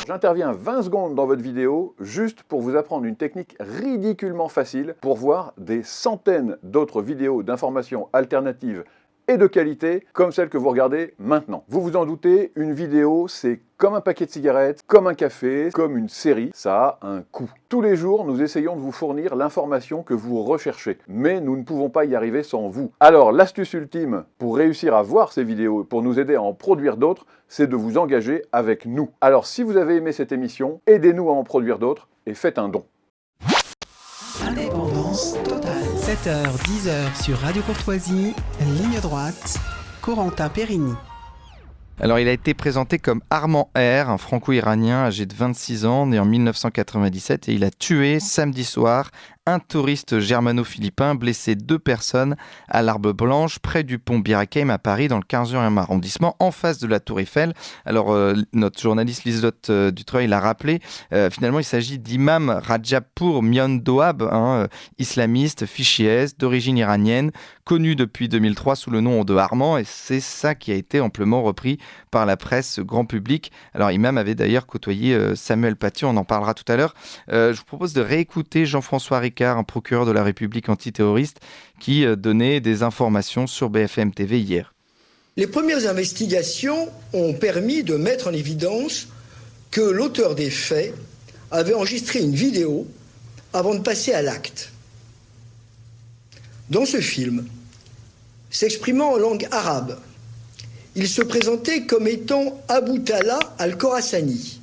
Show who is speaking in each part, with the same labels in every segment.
Speaker 1: J'interviens 20 secondes dans votre vidéo juste pour vous apprendre une technique ridiculement facile pour voir des centaines d'autres vidéos d'informations alternatives et de qualité comme celle que vous regardez maintenant. Vous vous en doutez, une vidéo c'est comme un paquet de cigarettes, comme un café, comme une série, ça a un coût. Tous les jours, nous essayons de vous fournir l'information que vous recherchez, mais nous ne pouvons pas y arriver sans vous. Alors l'astuce ultime pour réussir à voir ces vidéos, pour nous aider à en produire d'autres, c'est de vous engager avec nous. Alors si vous avez aimé cette émission, aidez-nous à en produire d'autres et faites un don.
Speaker 2: Indépendance totale. 7h, 10h sur Radio Courtoisie, ligne droite, Corentin Périni.
Speaker 3: Alors, il a été présenté comme Armand R, un franco-iranien âgé de 26 ans, né en 1997, et il a tué samedi soir un touriste germano-philippin, blessé 2 personnes à l'Arbre Blanche, près du pont Bir Hakeim à Paris, dans le 15e arrondissement, en face de la Tour Eiffel. Alors, notre journaliste Liselotte Dutreuil l'a rappelé, finalement, il s'agit d'Imam Rajapour Miandoab, islamiste, fichiaise, d'origine iranienne, connu depuis 2003 sous le nom de Armand, et c'est ça qui a été amplement repris par la presse grand public. Alors, Imam avait d'ailleurs côtoyé Samuel Paty, on en parlera tout à l'heure. Je vous propose de réécouter Jean-François Ricard, un procureur de la République antiterroriste, qui donnait des informations sur BFM TV hier.
Speaker 4: Les premières investigations ont permis de mettre en évidence que l'auteur des faits avait enregistré une vidéo avant de passer à l'acte. Dans ce film, s'exprimant en langue arabe, il se présentait comme étant Abu Talha al-Khorasani,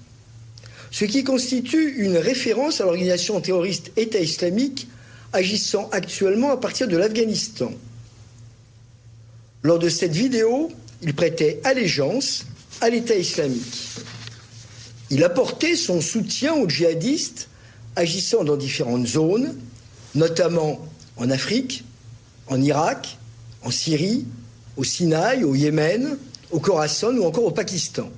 Speaker 4: ce qui constitue une référence à l'organisation terroriste État islamique agissant actuellement à partir de l'Afghanistan. Lors de cette vidéo, il prêtait allégeance à l'État islamique. Il apportait son soutien aux djihadistes agissant dans différentes zones, notamment en Afrique, en Irak, en Syrie, au Sinaï, au Yémen, au Khorasan ou encore au Pakistan.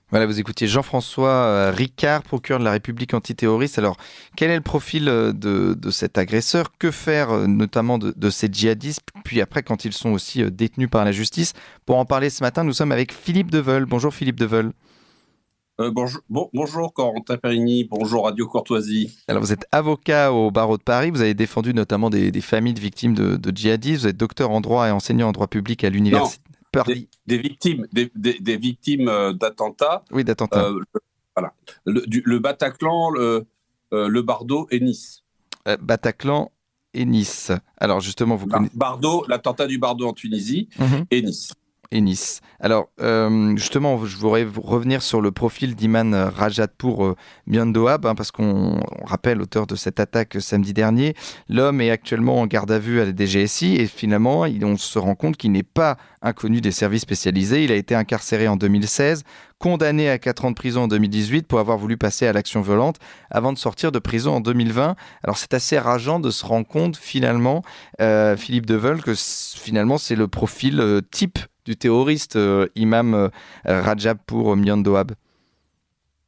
Speaker 3: Voilà, vous écoutiez Jean-François Ricard, procureur de la République antiterroriste. Alors, quel est le profil de cet agresseur ? Que faire notamment de ces djihadistes ? Puis après, quand ils sont aussi détenus par la justice. Pour en parler ce matin, nous sommes avec Philippe Deveul. Bonjour Philippe Deveul.
Speaker 5: Bonjour Corentin Périni, bonjour Radio Courtoisie.
Speaker 3: Alors vous êtes avocat au barreau de Paris, vous avez défendu notamment des familles de victimes de djihadistes, vous êtes docteur en droit et enseignant en droit public à l'université.
Speaker 5: Des victimes d'attentats.
Speaker 3: Oui, d'attentats.
Speaker 5: Voilà. Le Bataclan, le Bardo et Nice.
Speaker 3: Bataclan et Nice. Alors justement, vous connaissez...
Speaker 5: L'attentat du Bardo en Tunisie et Nice.
Speaker 3: Et Nice. Alors, justement, je voudrais revenir sur le profil d'Imam Rajapour Miandoab, parce qu'on rappelle l'auteur de cette attaque samedi dernier. L'homme est actuellement en garde à vue à la DGSI et finalement, on se rend compte qu'il n'est pas inconnu des services spécialisés. Il a été incarcéré en 2016, condamné à 4 ans de prison en 2018 pour avoir voulu passer à l'action violente avant de sortir de prison en 2020. Alors, c'est assez rageant de se rendre compte finalement, Philippe Deveul, que finalement, c'est le profil type du terroriste Imam Rajapour Miandoab.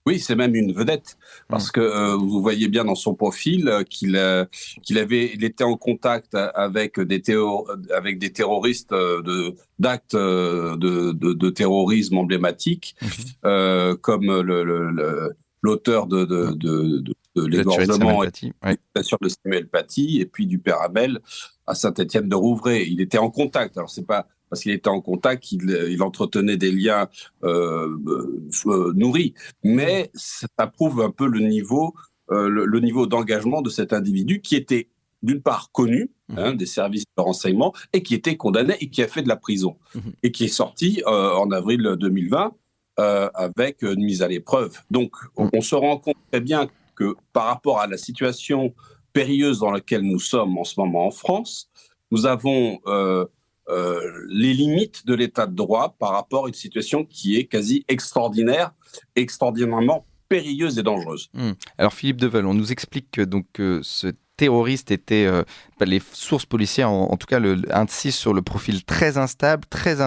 Speaker 5: Oui, c'est même une vedette, parce que vous voyez bien dans son profil qu'il était en contact avec des terroristes d'actes de terrorisme emblématiques, comme l'auteur de l'égorgement de Samuel Paty, et puis du père Abel à Saint-Étienne-de-Rouvray. Il était en contact. Alors c'est pas parce qu'il était en contact qu'il entretenait des liens nourris, mais ça prouve un peu le niveau d'engagement de cet individu qui était d'une part connu des services de renseignement et qui était condamné et qui a fait de la prison et qui est sorti en avril 2020 avec une mise à l'épreuve. Donc on se rend compte très bien que par rapport à la situation périlleuse dans laquelle nous sommes en ce moment en France, nous avons les limites de l'état de droit par rapport à une situation qui est quasi extraordinaire, extraordinairement périlleuse et dangereuse.
Speaker 3: Alors Philippe Deveul, on nous explique que ce terroriste était, les sources policières en tout cas insistent sur le profil très instable, très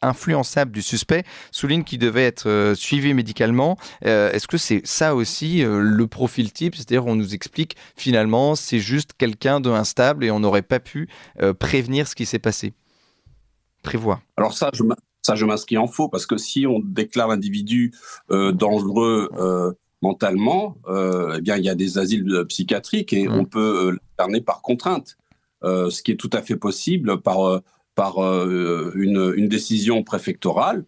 Speaker 3: influençable du suspect, souligne qu'il devait être suivi médicalement. Est-ce que c'est ça aussi le profil type ? C'est-à-dire on nous explique finalement c'est juste quelqu'un d'instable et on n'aurait pas pu prévenir ce qui s'est passé, prévoir.
Speaker 5: Alors ça, Ça, je m'inscris en faux, parce que si on déclare l'individu dangereux mentalement, eh bien, il y a des asiles psychiatriques et on peut l'interner par contrainte, ce qui est tout à fait possible par une décision préfectorale.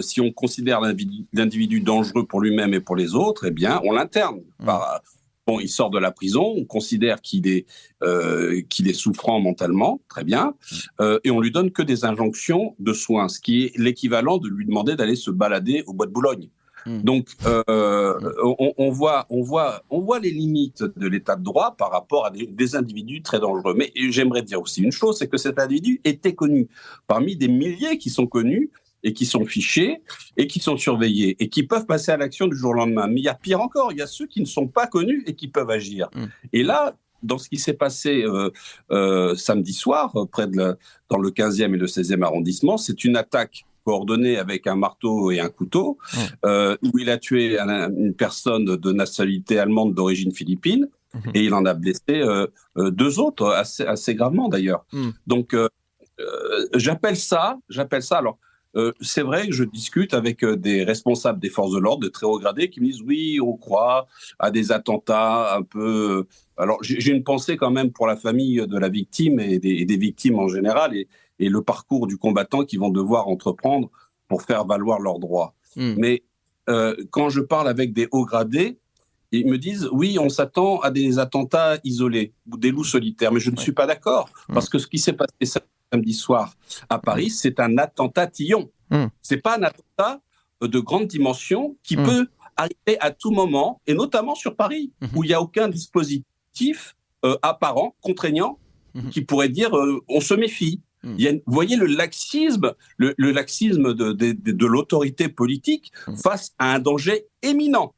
Speaker 5: Si on considère l'individu dangereux pour lui-même et pour les autres, eh bien, on l'interne. Bon, il sort de la prison, on considère qu'il est souffrant mentalement, très bien, et on lui donne que des injonctions de soins, ce qui est l'équivalent de lui demander d'aller se balader au bois de Boulogne. Donc, on voit les limites de l'état de droit par rapport à des individus très dangereux. Mais j'aimerais dire aussi une chose, c'est que cet individu était connu parmi des milliers qui sont connus et qui sont fichés et qui sont surveillés et qui peuvent passer à l'action du jour au lendemain. Mais il y a pire encore, il y a ceux qui ne sont pas connus et qui peuvent agir. Et là, dans ce qui s'est passé samedi soir, dans le 15e et le 16e arrondissement, c'est une attaque coordonnée avec un marteau et un couteau, où il a tué une personne de nationalité allemande d'origine philippine, et il en a blessé 2 autres, assez gravement d'ailleurs. Donc, j'appelle ça, alors, c'est vrai que je discute avec des responsables des forces de l'ordre, de très haut gradés, qui me disent oui, on croit à des attentats un peu. Alors j'ai une pensée quand même pour la famille de la victime et des victimes en général et le parcours du combattant qu'ils vont devoir entreprendre pour faire valoir leurs droits. Mais quand je parle avec des hauts gradés, ils me disent oui, on s'attend à des attentats isolés ou des loups solitaires, mais je ne suis pas d'accord parce que ce qui s'est passé samedi soir à Paris, c'est un attentatillon. C'est pas un attentat de grande dimension qui peut arriver à tout moment, et notamment sur Paris, où il n'y a aucun dispositif apparent, contraignant, qui pourrait dire on se méfie. Vous voyez le laxisme, le laxisme de l'autorité politique face à un danger éminent.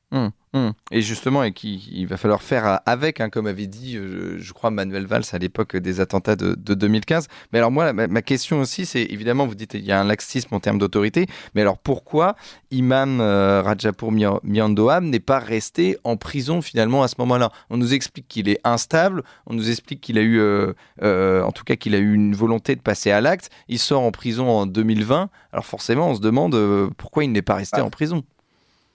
Speaker 3: Et justement, il va falloir faire avec, comme avait dit, je crois, Manuel Valls à l'époque des attentats de 2015. Mais alors moi, ma question aussi, c'est évidemment, vous dites qu'il y a un laxisme en termes d'autorité, mais alors pourquoi Imam Rajapour Miandoam n'est pas resté en prison finalement à ce moment-là? On nous explique qu'il est instable, on nous explique qu'il a eu, en tout cas qu'il a eu une volonté de passer à l'acte. Il sort en prison en 2020, alors forcément on se demande pourquoi il n'est pas resté en prison.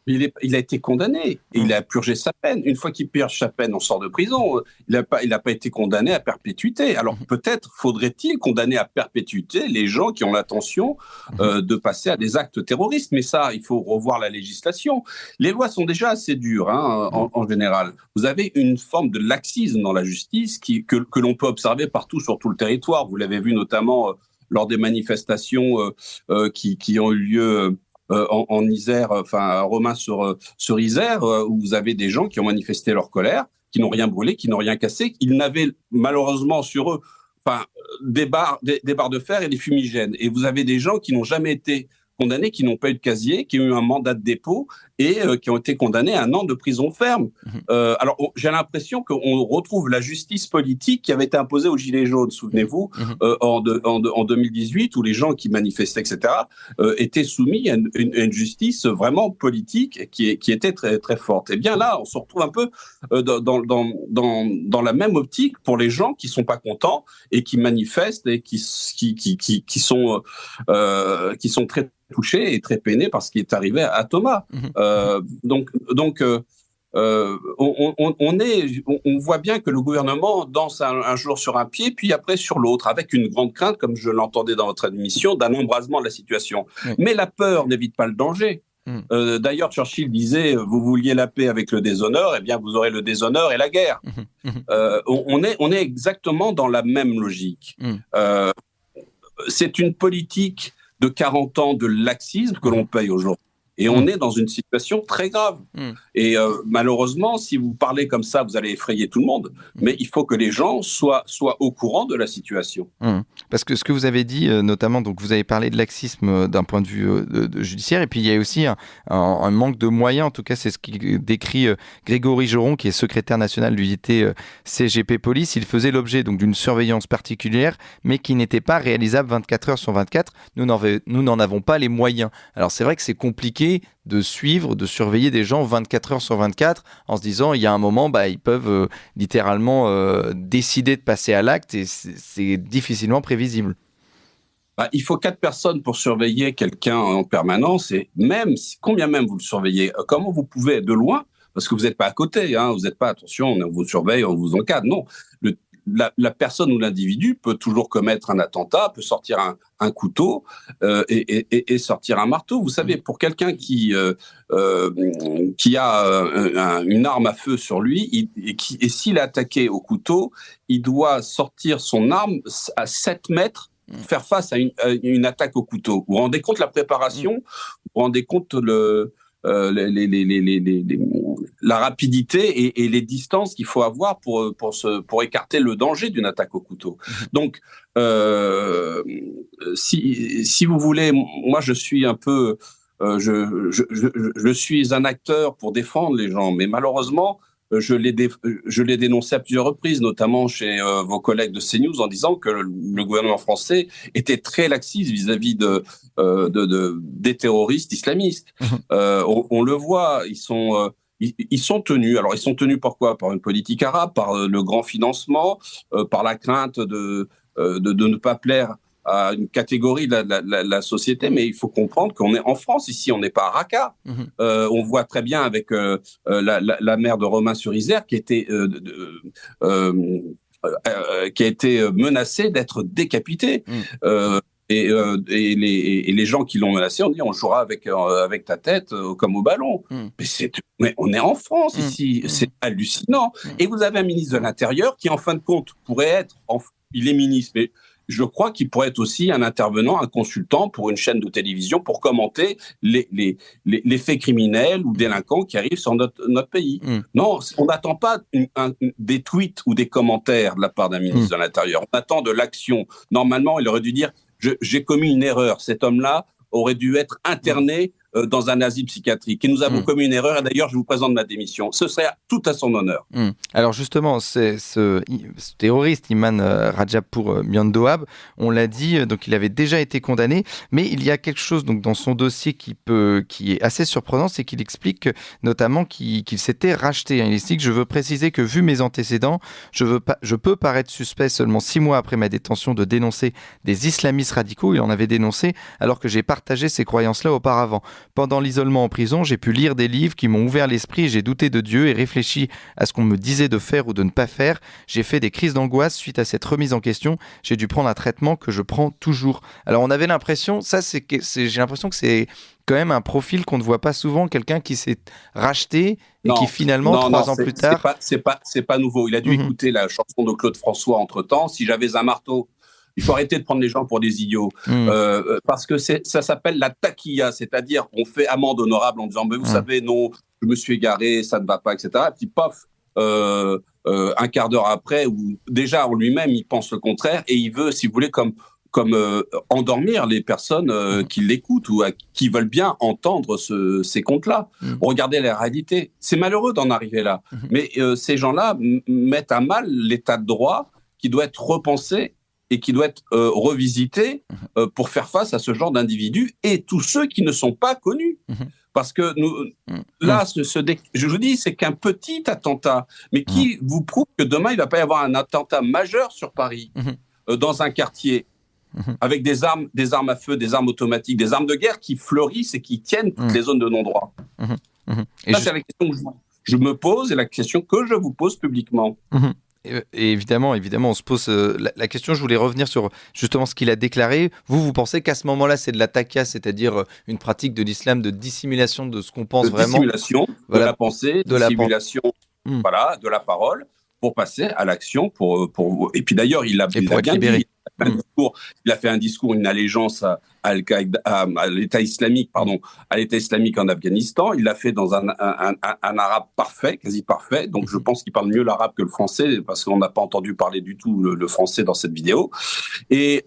Speaker 5: Il a été condamné et il a purgé sa peine. Une fois qu'il purge sa peine, on sort de prison. Il n'a pas été condamné à perpétuité. Alors peut-être faudrait-il condamner à perpétuité les gens qui ont l'intention de passer à des actes terroristes. Mais ça, il faut revoir la législation. Les lois sont déjà assez dures en général. Vous avez une forme de laxisme dans la justice que l'on peut observer partout sur tout le territoire. Vous l'avez vu notamment lors des manifestations qui ont eu lieu en Isère, enfin à Romain-sur-Isère, où vous avez des gens qui ont manifesté leur colère, qui n'ont rien brûlé, qui n'ont rien cassé. Ils n'avaient malheureusement sur eux des barres de fer et des fumigènes. Et vous avez des gens qui n'ont jamais été condamnés, qui n'ont pas eu de casier, qui ont eu un mandat de dépôt et qui ont été condamnés à 1 an de prison ferme. Alors, j'ai l'impression qu'on retrouve la justice politique qui avait été imposée aux Gilets jaunes, souvenez-vous, en 2018, où les gens qui manifestaient, etc., étaient soumis à une justice vraiment politique qui était très, très forte. Et bien là, on se retrouve un peu dans la même optique pour les gens qui ne sont pas contents et qui manifestent et qui sont très touchés et très peinés par ce qui est arrivé à Thomas. Donc, on voit bien que le gouvernement danse un jour sur un pied, puis après sur l'autre, avec une grande crainte, comme je l'entendais dans votre émission, d'un embrasement de la situation. Mais la peur n'évite pas le danger. D'ailleurs, Churchill disait, vous vouliez la paix avec le déshonneur, eh bien vous aurez le déshonneur et la guerre. On est exactement dans la même logique. C'est une politique de 40 ans de laxisme que l'on paye aujourd'hui. Et on est dans une situation très grave. Et malheureusement, si vous parlez comme ça, vous allez effrayer tout le monde. Mais il faut que les gens soient au courant de la situation.
Speaker 3: Parce que ce que vous avez dit, notamment, donc vous avez parlé de laxisme d'un point de vue judiciaire, et puis il y a aussi un manque de moyens. En tout cas, c'est ce qui décrit Grégory Joron, qui est secrétaire national de l'unité CGP Police. Il faisait l'objet donc d'une surveillance particulière, mais qui n'était pas réalisable 24 heures sur 24. Nous n'en avons pas les moyens. Alors c'est vrai que c'est compliqué de suivre, de surveiller des gens 24 heures sur 24 en se disant il y a un moment, ils peuvent littéralement décider de passer à l'acte et c'est difficilement prévisible.
Speaker 5: Il faut 4 personnes pour surveiller quelqu'un en permanence, et combien même vous le surveillez, comment vous pouvez être de loin, parce que vous n'êtes pas à côté, hein, vous n'êtes pas, attention, on vous surveille, on vous encadre, non. La personne ou l'individu peut toujours commettre un attentat, peut sortir un couteau et sortir un marteau. Vous savez, pour quelqu'un qui a une arme à feu sur lui, et s'il est attaqué au couteau, il doit sortir son arme à 7 mètres, faire face à une attaque au couteau. Vous vous rendez compte la préparation? Vous vous rendez compte la rapidité et les distances qu'il faut avoir pour écarter le danger d'une attaque au couteau. Donc, si vous voulez, moi je suis un peu, je suis un acteur pour défendre les gens, mais malheureusement, je l'ai dénoncé à plusieurs reprises, notamment chez vos collègues de CNews, en disant que le gouvernement français était très laxiste vis-à-vis des terroristes islamistes. On le voit, ils sont tenus. Alors, ils sont tenus par quoi? Par une politique arabe, par le grand financement, par la crainte de ne pas plaire à une catégorie de la société, mais il faut comprendre qu'on est en France ici, on n'est pas à Raqqa. On voit très bien avec la mère de Romain-sur-Isère qui a été menacée d'être décapitée. Et les gens qui l'ont menacé ont dit on jouera avec ta tête comme au ballon. Mais on est en France ici, c'est hallucinant. Et vous avez un ministre de l'Intérieur qui, en fin de compte, pourrait être, il est ministre, mais je crois qu'il pourrait être aussi un intervenant, un consultant pour une chaîne de télévision pour commenter les faits criminels ou délinquants qui arrivent sur notre pays. Non, on n'attend pas des tweets ou des commentaires de la part d'un ministre de l'Intérieur. On attend de l'action. Normalement, il aurait dû dire j'ai commis une erreur. Cet homme-là aurait dû être interné dans un asile psychiatrique. Et nous avons commis une erreur, et d'ailleurs, je vous présente ma démission. Ce serait tout à son honneur.
Speaker 3: Alors justement, ce terroriste, Iman Rajapour Miandoab, on l'a dit, donc il avait déjà été condamné, mais il y a quelque chose donc, dans son dossier qui est assez surprenant, c'est qu'il explique notamment qu'il s'était racheté. Il explique « Je veux préciser que vu mes antécédents, je peux paraître suspect seulement 6 mois après ma détention de dénoncer des islamistes radicaux. » Il en avait dénoncé alors que j'ai partagé ces croyances-là auparavant. Pendant l'isolement en prison, j'ai pu lire des livres qui m'ont ouvert l'esprit, j'ai douté de Dieu et réfléchi à ce qu'on me disait de faire ou de ne pas faire. J'ai fait des crises d'angoisse suite à cette remise en question. J'ai dû prendre un traitement que je prends toujours. Alors on avait l'impression, j'ai l'impression que c'est quand même un profil qu'on ne voit pas souvent, quelqu'un qui s'est racheté et qui finalement, 3 ans plus tard...
Speaker 5: C'est pas nouveau. Il a dû écouter la chanson de Claude François entre-temps. Si j'avais un marteau... Il faut arrêter de prendre les gens pour des idiots, parce que ça s'appelle la taquilla, c'est-à-dire on fait amende honorable en disant mais vous savez, non, je me suis égaré, ça ne va pas, etc. Et puis pof, un quart d'heure après, où déjà en lui-même il pense le contraire et il veut, si vous voulez, comme endormir les personnes qui l'écoutent ou qui veulent bien entendre ces contes-là. Regardez la réalité. C'est malheureux d'en arriver là, mais ces gens-là mettent à mal l'état de droit qui doit être repensé et qui doit être revisité pour faire face à ce genre d'individus et tous ceux qui ne sont pas connus. Parce que là, je vous dis, c'est qu'un petit attentat, mais qui vous prouve que demain, il ne va pas y avoir un attentat majeur sur Paris, dans un quartier, avec des armes à feu, des armes automatiques, des armes de guerre qui fleurissent et qui tiennent toutes les zones de non-droit. Ça, c'est la question que je me pose et la question que je vous pose publiquement.
Speaker 3: Et évidemment, on se pose la question. Je voulais revenir sur justement ce qu'il a déclaré. Vous pensez qu'à ce moment-là, c'est de la taqiyya, c'est-à-dire une pratique de l'islam de dissimulation de ce qu'on pense vraiment,
Speaker 5: dissimulation de la pensée, de dissimulation, de la parole, pour passer à l'action. Et puis d'ailleurs, il a bien dit. Il a fait un discours, une allégeance à l'État islamique, à l'État islamique en Afghanistan. Il l'a fait dans un arabe parfait, quasi parfait. Donc je pense qu'il parle mieux l'arabe que le français, parce qu'on n'a pas entendu parler du tout le français dans cette vidéo. Et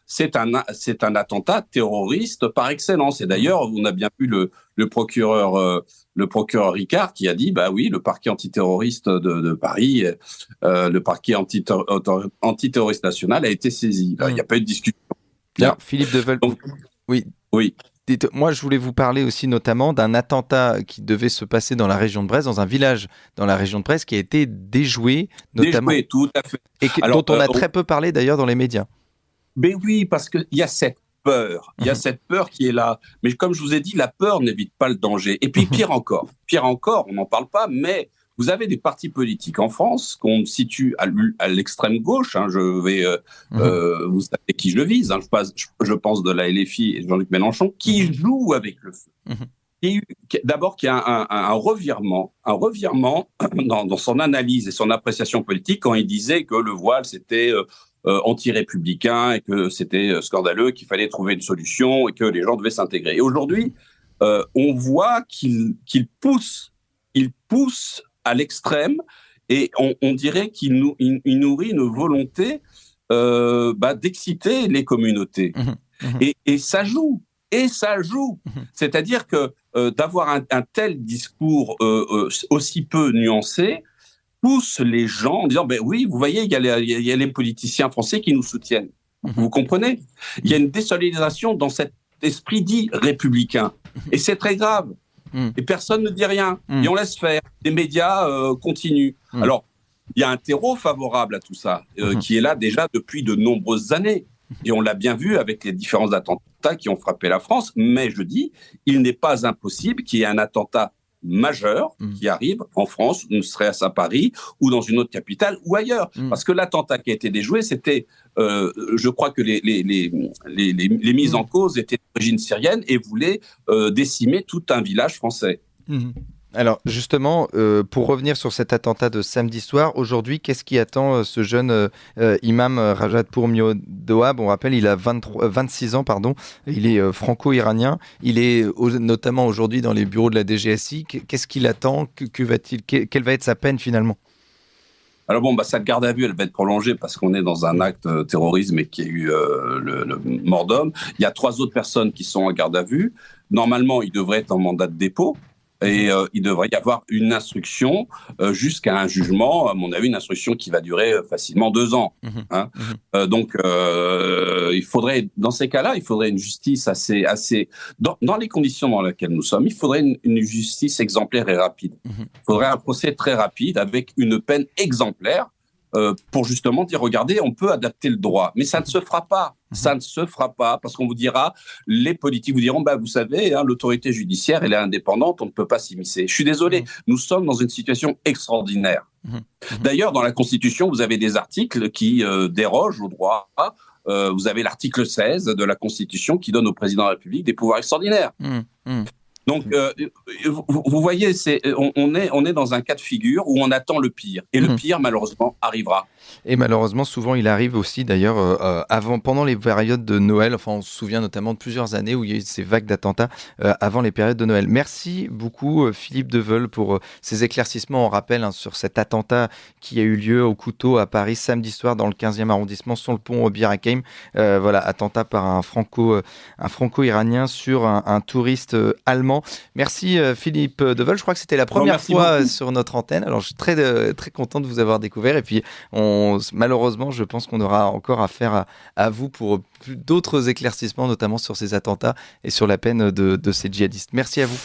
Speaker 5: c'est un attentat terroriste par excellence. Et d'ailleurs, on a bien vu le procureur Ricard qui a dit, bah oui, le parquet antiterroriste de Paris, le parquet antiterroriste national a été saisi. Il n'y a pas eu de discussion.
Speaker 3: Bien, Philippe Deveul.
Speaker 5: Oui.
Speaker 3: Moi, je voulais vous parler aussi notamment d'un attentat qui devait se passer dans la région de Brest, dans un village dans la région de Brest, qui a été déjoué, notamment.
Speaker 5: Déjoué, tout à fait.
Speaker 3: Et dont on a très peu parlé d'ailleurs dans les médias.
Speaker 5: Mais oui, parce qu'il y a cette peur. Il y a cette peur qui est là. Mais comme je vous ai dit, la peur n'évite pas le danger. Et puis pire encore, on n'en parle pas, mais vous avez des partis politiques en France qu'on situe à l'extrême gauche. Hein, vous savez qui je le vise. Hein, je pense de la LFI et de Jean-Luc Mélenchon, qui jouent avec le feu. D'abord, qu'il y a un revirement dans son analyse et son appréciation politique quand il disait que le voile, c'était anti-républicain et que c'était scandaleux, qu'il fallait trouver une solution et que les gens devaient s'intégrer. Et aujourd'hui, on voit qu'il pousse à l'extrême et on dirait qu'il nourrit une volonté d'exciter les communautés. Et ça joue. C'est-à-dire que d'avoir un tel discours aussi peu nuancé pousse les gens en disant oui, vous voyez, il y a les politiciens français qui nous soutiennent. Vous comprenez ? Il y a une désolidarisation dans cet esprit dit républicain. Et c'est très grave. Et personne ne dit rien. Et on laisse faire. Les médias continuent. Alors, il y a un terreau favorable à tout ça, qui est là déjà depuis de nombreuses années. Et on l'a bien vu avec les différents attentats qui ont frappé la France. Mais je dis, il n'est pas impossible qu'il y ait un attentat majeur qui arrive en France, ne serait-ce à Paris ou dans une autre capitale ou ailleurs. Parce que l'attentat qui a été déjoué, c'était, je crois que les mises en cause étaient d'origine syrienne et voulaient décimer tout un village français.
Speaker 3: Alors justement, pour revenir sur cet attentat de samedi soir, aujourd'hui, qu'est-ce qui attend ce jeune imam Rajatpour Miodoab ? On rappelle, il a 26 ans, il est franco-iranien, il est notamment aujourd'hui dans les bureaux de la DGSI. Qu'est-ce qu'il attend ? Quelle va être sa peine finalement ?
Speaker 5: Alors sa garde à vue, elle va être prolongée parce qu'on est dans un acte terrorisme et qu'il y a eu le mort d'homme. Il y a 3 autres personnes qui sont en garde à vue. Normalement, il devrait être en mandat de dépôt. Et il devrait y avoir une instruction jusqu'à un jugement, à mon avis, une instruction qui va durer facilement 2 ans. Donc, il faudrait, dans ces cas-là, il faudrait une justice assez dans les conditions dans lesquelles nous sommes, il faudrait une justice exemplaire et rapide. Il faudrait un procès très rapide avec une peine exemplaire pour justement dire, regardez, on peut adapter le droit. Mais ça ne se fera pas. Ça ne se fera pas parce qu'on vous dira, les politiques vous diront, vous savez, l'autorité judiciaire, elle est indépendante, on ne peut pas s'immiscer. Je suis désolé, nous sommes dans une situation extraordinaire. D'ailleurs, dans la Constitution, vous avez des articles qui dérogent au droit. Vous avez l'article 16 de la Constitution qui donne au président de la République des pouvoirs extraordinaires. Donc, vous voyez, on est dans un cas de figure où on attend le pire. Et le pire, malheureusement, arrivera.
Speaker 3: Et malheureusement, souvent, il arrive aussi, d'ailleurs, pendant les périodes de Noël. Enfin, on se souvient notamment de plusieurs années où il y a eu ces vagues d'attentats avant les périodes de Noël. Merci beaucoup, Philippe Deveul, pour ces éclaircissements. On rappelle sur cet attentat qui a eu lieu au couteau à Paris samedi soir dans le 15e arrondissement, sur le pont Bir Hakeim. Attentat par un franco-iranien sur un touriste allemand. Merci Philippe Deveul. Je crois que c'était la première fois beaucoup sur notre antenne. Alors je suis très, très content de vous avoir découvert. Et puis malheureusement, je pense qu'on aura encore affaire à vous pour d'autres éclaircissements, notamment sur ces attentats et sur la peine de ces djihadistes. Merci à vous.